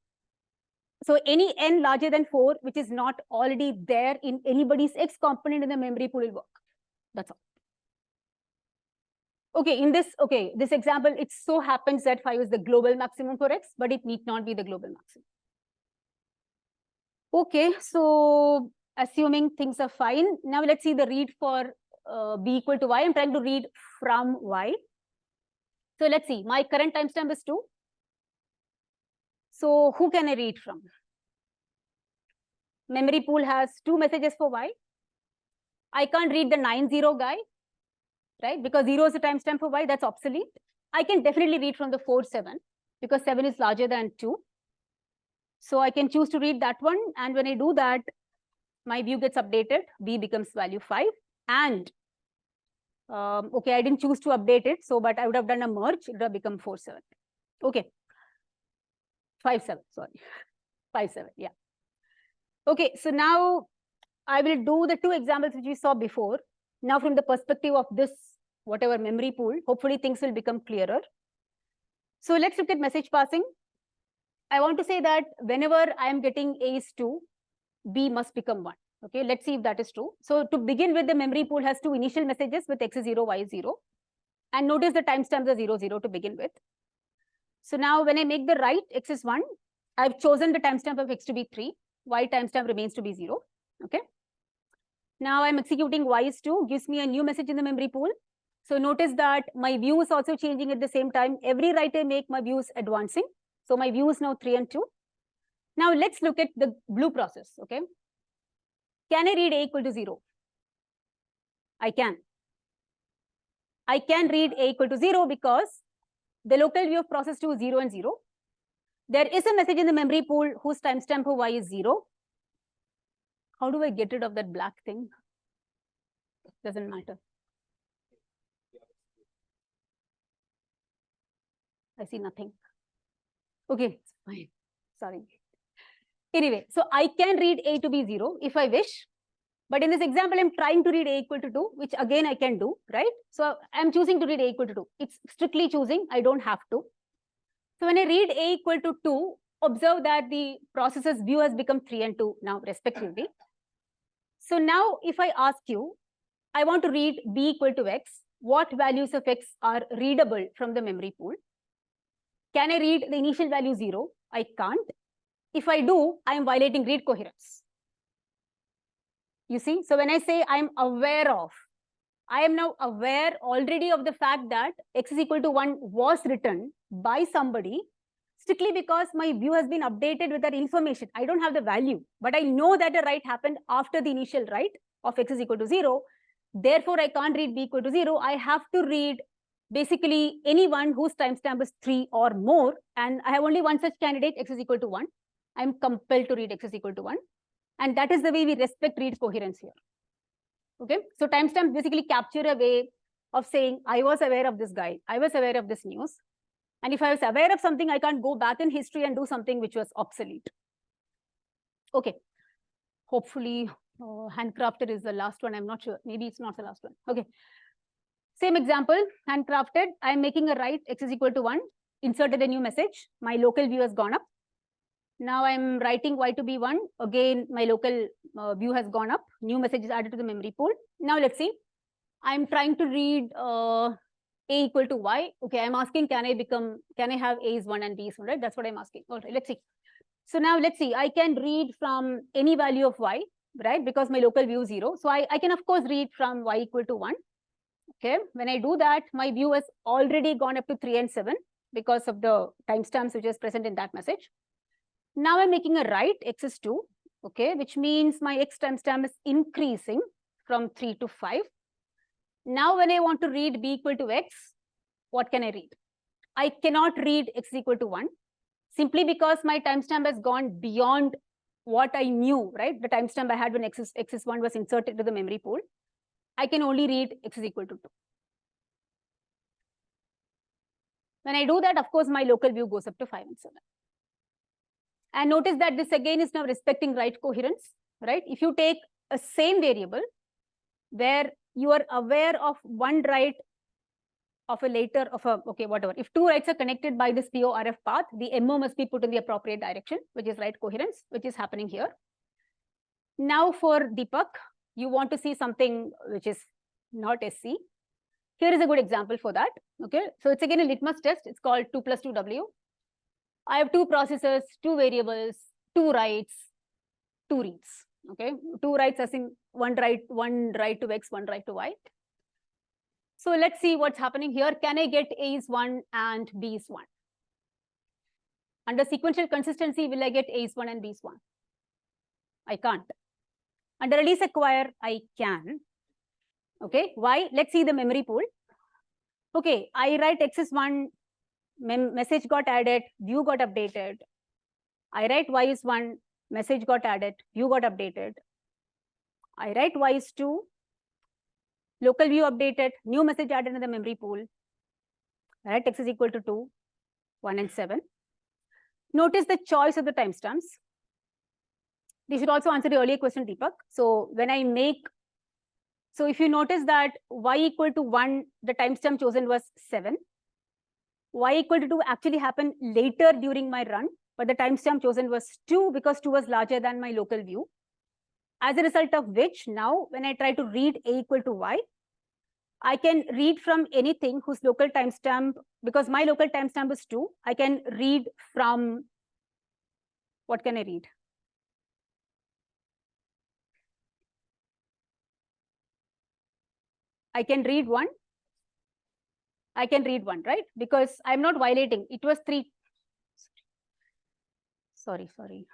So any n larger than 4, which is not already there in anybody's X component in the memory pool will work. That's all. Okay, in this example, it so happens that 5 is the global maximum for X, but it need not be the global maximum. Okay, so assuming things are fine, now let's see the read for b equal to y. I'm trying to read from y. So let's see, my current timestamp is 2. So who can I read from? Memory pool has 2 messages for y. I can't read the 90 guy, right? Because 0 is the timestamp for y, that's obsolete. I can definitely read from the 4.7 because 7 is larger than 2. So I can choose to read that one. And when I do that, my view gets updated. B becomes value 5. And okay, I didn't choose to update it. So, but I would have done a merge. It would have become 4.7. Okay. 5.7, sorry. 5.7, yeah. Okay, so now I will do the 2 examples which we saw before. Now from the perspective of this, whatever memory pool, hopefully things will become clearer. So let's look at message passing. I want to say that whenever I am getting A is 2, B must become 1. Okay, let's see if that is true. So to begin with, the memory pool has two initial messages with x is 0, y is 0. And notice the timestamps are 0, 0 to begin with. So now when I make the write x is 1, I've chosen the timestamp of x to be 3, y timestamp remains to be 0. Okay. Now I'm executing y is 2, gives me a new message in the memory pool. So notice that my view is also changing at the same time. Every write I make, my view is advancing. So my view is now 3 and 2. Now let's look at the blue process. Okay. Can I read a equal to 0? I can. I can read a equal to 0 because the local view of process 2 is 0 and 0. There is a message in the memory pool whose timestamp for y is 0. How do I get rid of that black thing? Doesn't matter. I see nothing. Okay, fine. Sorry. Anyway, so I can read a to be 0 if I wish. But in this example, I'm trying to read a equal to 2, which again I can do, right? So I'm choosing to read a equal to 2. It's strictly choosing. I don't have to. So when I read a equal to 2, observe that the processor's view has become 3 and 2 now respectively. So now if I ask you, I want to read b equal to x, what values of x are readable from the memory pool? Can I read the initial value 0? I can't. If I do, I am violating read coherence. You see, so when I say I'm aware of, I am now aware already of the fact that x is equal to 1 was written by somebody strictly because my view has been updated with that information. I don't have the value, but I know that a write happened after the initial write of x is equal to 0. Therefore, I can't read b equal to 0. I have to read basically anyone whose timestamp is 3 or more. And I have only one such candidate, x is equal to 1. I'm compelled to read x is equal to 1. And that is the way we respect read coherence here. Okay, so timestamps basically capture a way of saying, I was aware of this guy, I was aware of this news. And if I was aware of something, I can't go back in history and do something which was obsolete. Okay, hopefully handcrafted is the last one. I'm not sure. Maybe it's not the last one. Okay, same example, handcrafted. I'm making a write x is equal to 1, inserted a new message. My local view has gone up. Now I'm writing y to be 1. Again, my local view has gone up. New message is added to the memory pool. Now let's see. I'm trying to read a equal to y. Okay, I'm asking, can I have a is 1 and b is 1, right? That's what I'm asking. All right, let's see. So now let's see. I can read from any value of y, right? Because my local view is 0. So I can, of course, read from y equal to 1. Okay, when I do that, my view has already gone up to 3 and 7 because of the timestamps which is present in that message. Now I'm making a write, x is 2, okay, which means my x timestamp is increasing from 3 to 5. Now when I want to read b equal to x, what can I read? I cannot read x equal to 1, simply because my timestamp has gone beyond what I knew, right? The timestamp I had when x is 1 was inserted to the memory pool. I can only read x is equal to 2. When I do that, of course, my local view goes up to 5 and 7. And notice that this again is now respecting write coherence, right? If you take a same variable where you are aware of one write of a later of a, okay, whatever. If two writes are connected by this PORF path, the MO must be put in the appropriate direction, which is write coherence, which is happening here. Now for Deepak, you want to see something which is not SC. Here is a good example for that. Okay, so it's again a litmus test. It's called 2 plus 2W. I have two processors, two variables, two writes, two reads. Okay, two writes as in one write to x, one write to y. So let's see what's happening here. Can I get a is 1 and b is 1? Under sequential consistency, will I get a is 1 and b is 1? I can't. Under release acquire, I can. Okay, why? Let's see the memory pool. Okay, I write x is 1, message got added, view got updated. I write y is 1, message got added, view got updated. I write y is 2, local view updated, new message added in the memory pool. I write x is equal to 2, 1 and 7. Notice the choice of the timestamps. This should also answer the earlier question, Deepak. So when I make, so if you notice that y equal to 1, the timestamp chosen was 7. Y equal to 2 actually happened later during my run, but the timestamp chosen was 2 because 2 was larger than my local view. as a result of which now when I try to read a equal to y, I can read from anything whose local timestamp, because my local timestamp is 2, I can read from, what can I read? I can read 1. I can read 1, right? Because I'm not violating. It was 3. Sorry.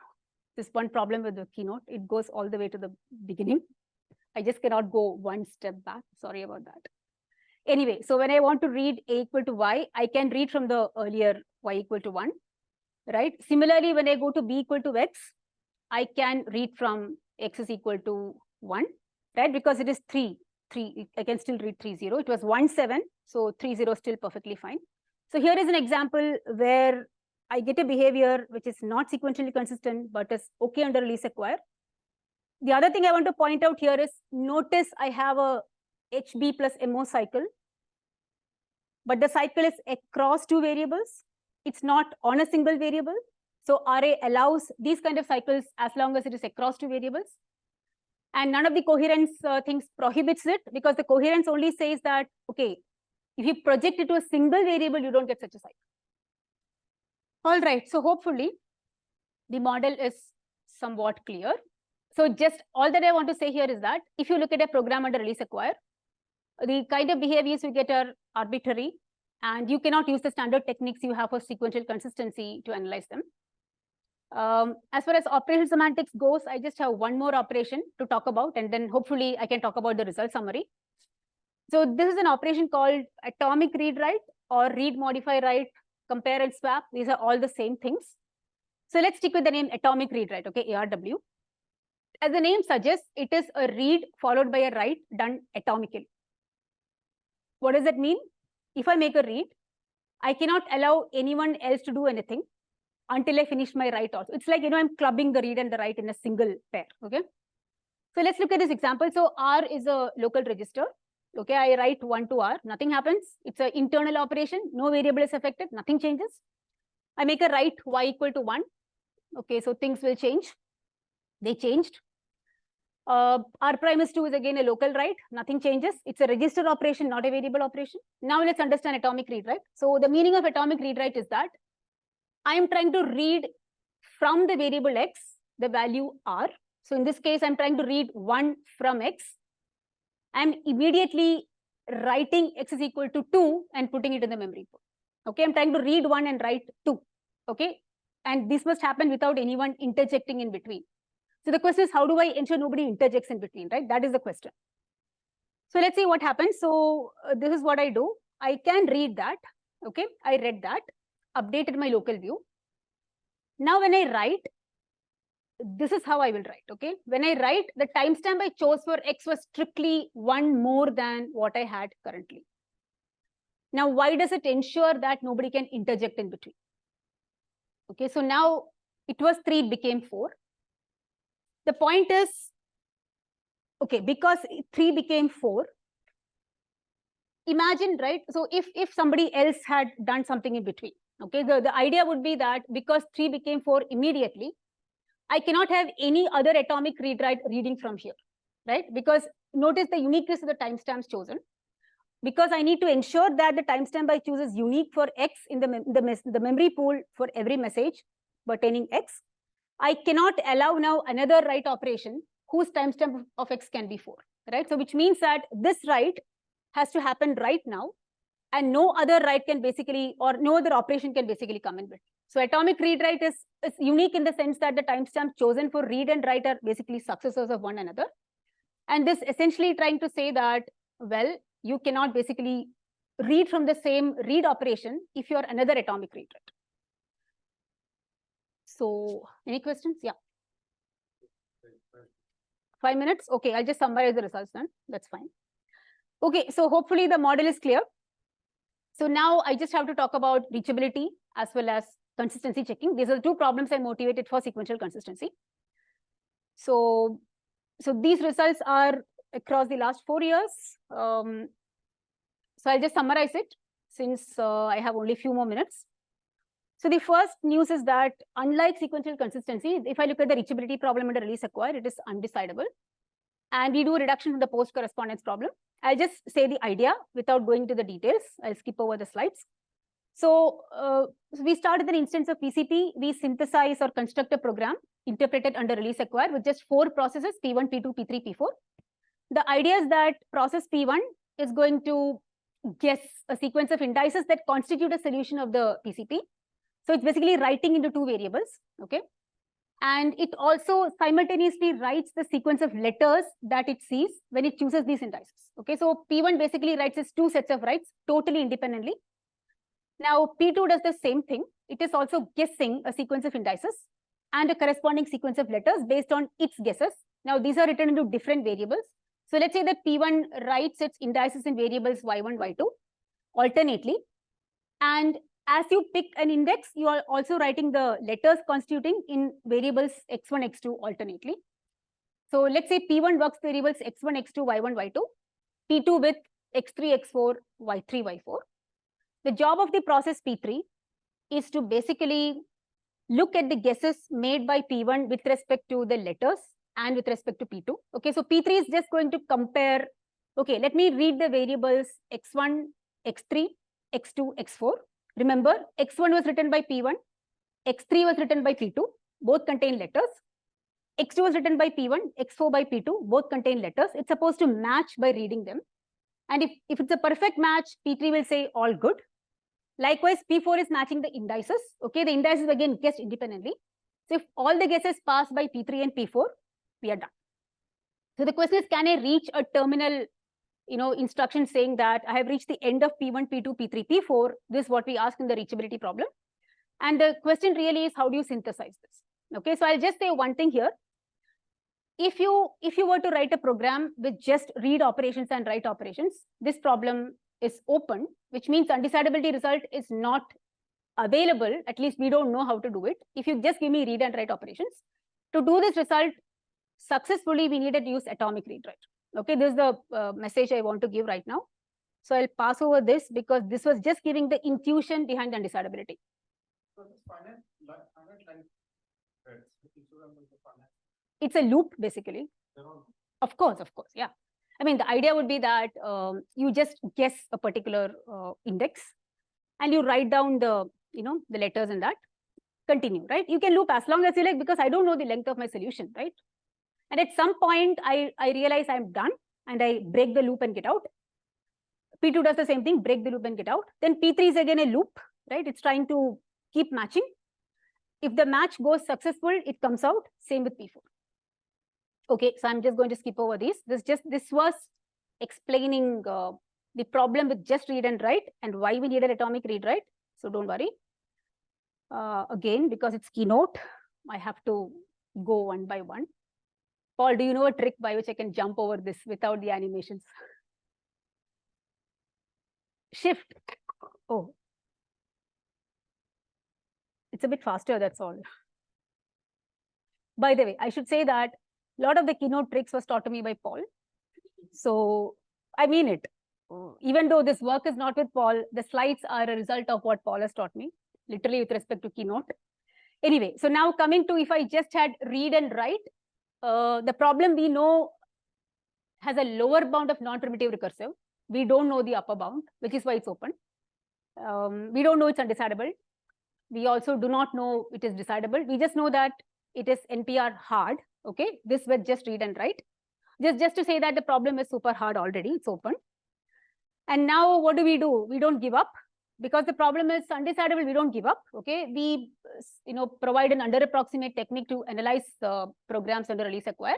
This one problem with the keynote. It goes all the way to the beginning. I just cannot go one step back. Sorry about that. Anyway, so when I want to read a equal to y, I can read from the earlier y equal to 1, right? Similarly, when I go to b equal to x, I can read from x is equal to 1, right? Because it is 3, I can still read 3, 0. It was 1, 7, so 3, 0 still perfectly fine. So here is an example where I get a behavior which is not sequentially consistent, but is okay under release acquire. The other thing I want to point out here is, notice I have a HB plus MO cycle, but the cycle is across 2 variables. It's not on a single variable. So RA allows these kind of cycles as long as it is across 2 variables. And none of the coherence things prohibits it, because the coherence only says that, okay, if you project it to a single variable, you don't get such a cycle. All right, so hopefully the model is somewhat clear. So just all that I want to say here is that if you look at a program under release acquire, the kind of behaviors you get are arbitrary, and you cannot use the standard techniques you have for sequential consistency to analyze them. As far as operational semantics goes, I just have one more operation to talk about, and then hopefully I can talk about the result summary. So this is an operation called atomic read-write or read-modify-write, compare and swap. These are all the same things. So let's stick with the name atomic read-write, okay, ARW. As the name suggests, it is a read followed by a write done atomically. What does that mean? If I make a read, I cannot allow anyone else to do anything until I finish my write also. It's like, I'm clubbing the read and the write in a single pair, okay? So let's look at this example. So R is a local register. Okay, I write 1 to R, nothing happens. It's an internal operation, no variable is affected, nothing changes. I make a write y equal to 1. Okay, so things will change. They changed. R prime is 2 is again a local write, nothing changes. It's a register operation, not a variable operation. Now let's understand atomic read-write. So the meaning of atomic read-write is that I am trying to read from the variable x the value R. So in this case, I'm trying to read 1 from x. I'm immediately writing x is equal to 2 and putting it in the memory pool. Okay, I'm trying to read 1 and write 2. Okay, and this must happen without anyone interjecting in between. So the question is, how do I ensure nobody interjects in between, right? That is the question. So let's see what happens. So this is what I do. I can read that. Okay, I read that, updated my local view. Now when I write, this is how I will write, okay? When I write, the timestamp I chose for x was strictly 1 more than what I had currently. Now, why does it ensure that nobody can interject in between? Okay, so now it was 3, it became 4. The point is, okay, because 3 became 4, imagine, right? So if somebody else had done something in between, okay, the idea would be that because 3 became 4 immediately, I cannot have any other atomic read-write reading from here, right? Because notice the uniqueness of the timestamps chosen. Because I need to ensure that the timestamp I choose is unique for x in the memory pool for every message pertaining x, I cannot allow now another write operation whose timestamp of x can be 4, right? So which means that this write has to happen right now, and no other write can basically, or no other operation can basically come in between. So atomic read-write is unique in the sense that the timestamp chosen for read and write are basically successors of one another. And this essentially trying to say that, well, you cannot basically read from the same read operation if you're another atomic read-write. So any questions? Yeah. 5 minutes? Okay, I'll just summarize the results then. That's fine. Okay, so hopefully the model is clear. So now I just have to talk about reachability as well as consistency checking. These are the 2 problems I motivated for sequential consistency. So these results are across the last 4 years. So I'll just summarize it since I have only a few more minutes. So the first news is that unlike sequential consistency, if I look at the reachability problem under release acquire, it is undecidable. And we do a reduction to the post correspondence problem. I'll just say the idea without going to the details. I'll skip over the slides. So we start with an instance of PCP. We synthesize or construct a program interpreted under release acquire with just 4 processes, P1, P2, P3, P4. The idea is that process P1 is going to guess a sequence of indices that constitute a solution of the PCP. So it's basically writing into 2 variables, okay? And it also simultaneously writes the sequence of letters that it sees when it chooses these indices, okay? So P1 basically writes its 2 sets of writes totally independently. Now P2 does the same thing. It is also guessing a sequence of indices and a corresponding sequence of letters based on its guesses. Now these are written into different variables. So let's say that P1 writes its indices in variables y1, y2 alternately. And as you pick an index, you are also writing the letters constituting in variables x1, x2 alternately. So let's say P1 works variables x1, x2, y1, y2, P2 with x3, x4, y3, y4. The job of the process P3 is to basically look at the guesses made by P1 with respect to the letters and with respect to P2. Okay, so P3 is just going to compare. Okay, let me read the variables x1, x3, x2, x4. Remember, x1 was written by P1, x3 was written by P2, both contain letters. X2 was written by P1, x4 by P2, both contain letters. It's supposed to match by reading them. And if it's a perfect match, P3 will say all good. Likewise, P4 is matching the indices. Okay, the indices again guessed independently. So if all the guesses pass by P3 and P4, we are done. So the question is, can I reach a terminal instruction saying that I have reached the end of P1, P2, P3, P4. This is what we ask in the reachability problem. And the question really is, how do you synthesize this? Okay, so I'll just say one thing here. If you were to write a program with just read operations and write operations, this problem is open, which means undecidability result is not available. At least we don't know how to do it. If you just give me read and write operations, to do this result successfully, we needed to use atomic read write. Okay, this is the message I want to give right now. So I'll pass over this because this was just giving the intuition behind undecidability. So this finite line threads, it's a loop basically. Of course, yeah. I mean, the idea would be that you just guess a particular index and you write down the the letters in that. Continue, right? You can loop as long as you like because I don't know the length of my solution, right? And at some point, I realize I'm done and I break the loop and get out. P2 does the same thing, break the loop and get out. Then P3 is again a loop, right? It's trying to keep matching. If the match goes successful, it comes out. Same with P4. Okay, so I'm just going to skip over these. This was explaining the problem with just read and write and why we need an atomic read write. So don't worry. Again, because it's keynote, I have to go one by one. Paul, do you know a trick by which I can jump over this without the animations? Shift. Oh. It's a bit faster, that's all. By the way, I should say that a lot of the keynote tricks was taught to me by Paul. So I mean it. Even though this work is not with Paul, the slides are a result of what Paul has taught me, literally with respect to keynote. Anyway, so now coming to if I just had read and write, the problem we know has a lower bound of non-primitive recursive. We don't know the upper bound, which is why it's open. We don't know it's undecidable. We also do not know it is decidable. We just know that it is NPR hard. Okay, this with just read and write. Just to say that the problem is super hard already, it's open. And now what do? We don't give up because the problem is undecidable. We don't give up. Okay, we provide an under approximate technique to analyze programs under release acquire.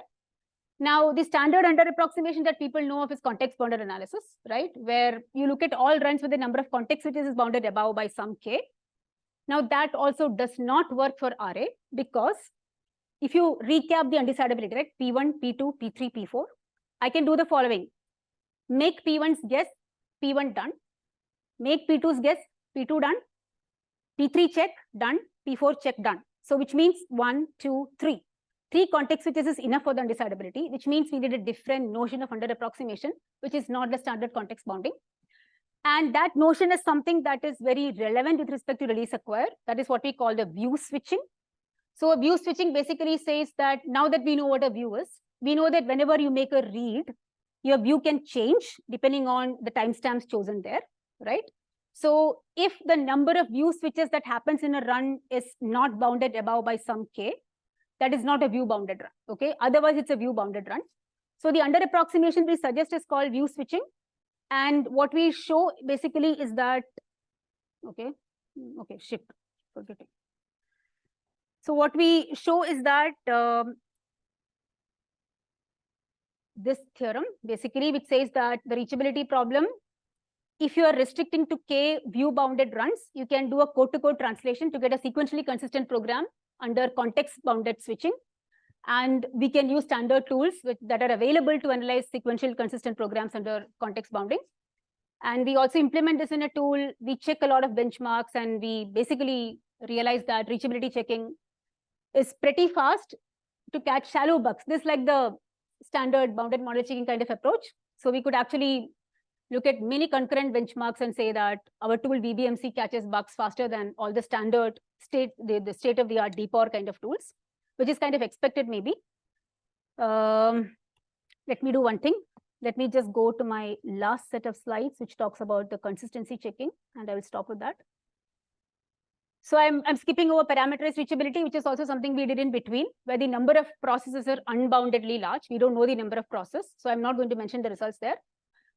Now the standard under approximation that people know of is context bounded analysis, right? Where you look at all runs with the number of context switches is bounded above by some k. Now that also does not work for RA because if you recap the undecidability, right? P1, P2, P3, P4, I can do the following. Make P1's guess, P1 done. Make P2's guess, P2 done. P3 check, done. P4 check, done. So which means 1, 2, 3. 3 context switches is enough for the undecidability, which means we need a different notion of under approximation, which is not the standard context bounding. And that notion is something that is very relevant with respect to release acquire. That is what we call the view switching. So a view switching basically says that now that we know what a view is, we know that whenever you make a read, your view can change depending on the timestamps chosen there, right? So if the number of view switches that happens in a run is not bounded above by some k, that is not a view bounded run, okay? Otherwise, it's a view bounded run. So the under approximation we suggest is called view switching. And what we show basically is that, okay, shift, forgetting. So what we show is that this theorem basically, which says that the reachability problem, if you are restricting to k view bounded runs, you can do a code-to-code translation to get a sequentially consistent program under context bounded switching. And we can use standard tools that are available to analyze sequential consistent programs under context bounding. And we also implement this in a tool. We check a lot of benchmarks, and we basically realize that reachability checking is pretty fast to catch shallow bugs. This is like the standard bounded model checking kind of approach. So we could actually look at many concurrent benchmarks and say that our tool VBMC catches bugs faster than all the standard the state-of-the-art DPOR kind of tools, which is kind of expected maybe. Let me do one thing. Let me just go to my last set of slides, which talks about the consistency checking, and I will stop with that. So I'm skipping over parameterized reachability, which is also something we did in between, where the number of processes are unboundedly large. We don't know the number of processes, so I'm not going to mention the results there.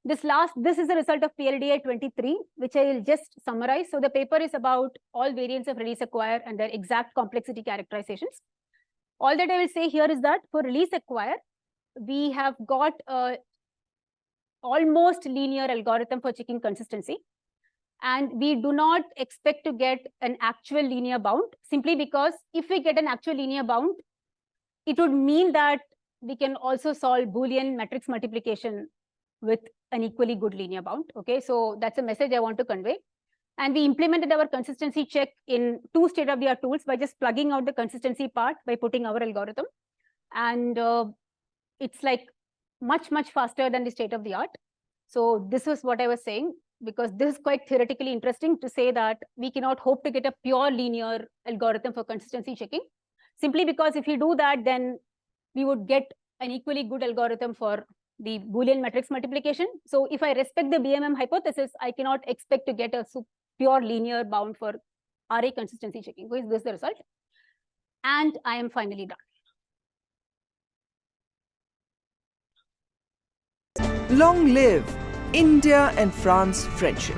This is the result of PLDI 23, which I will just summarize. So the paper is about all variants of release acquire and their exact complexity characterizations. All that I will say here is that for release acquire, we have got a almost linear algorithm for checking consistency. And we do not expect to get an actual linear bound, simply because if we get an actual linear bound, it would mean that we can also solve Boolean matrix multiplication with an equally good linear bound. Okay, so that's a message I want to convey. And we implemented our consistency check in 2 state-of-the-art tools by just plugging out the consistency part by putting our algorithm. And it's like much, much faster than the state-of-the-art. So this was what I was saying, because this is quite theoretically interesting to say that we cannot hope to get a pure linear algorithm for consistency checking, simply because if you do that, then we would get an equally good algorithm for the Boolean matrix multiplication. So if I respect the BMM hypothesis, I cannot expect to get a pure linear bound for RA consistency checking. Is this the result? And I am finally done. Long live India and France friendship.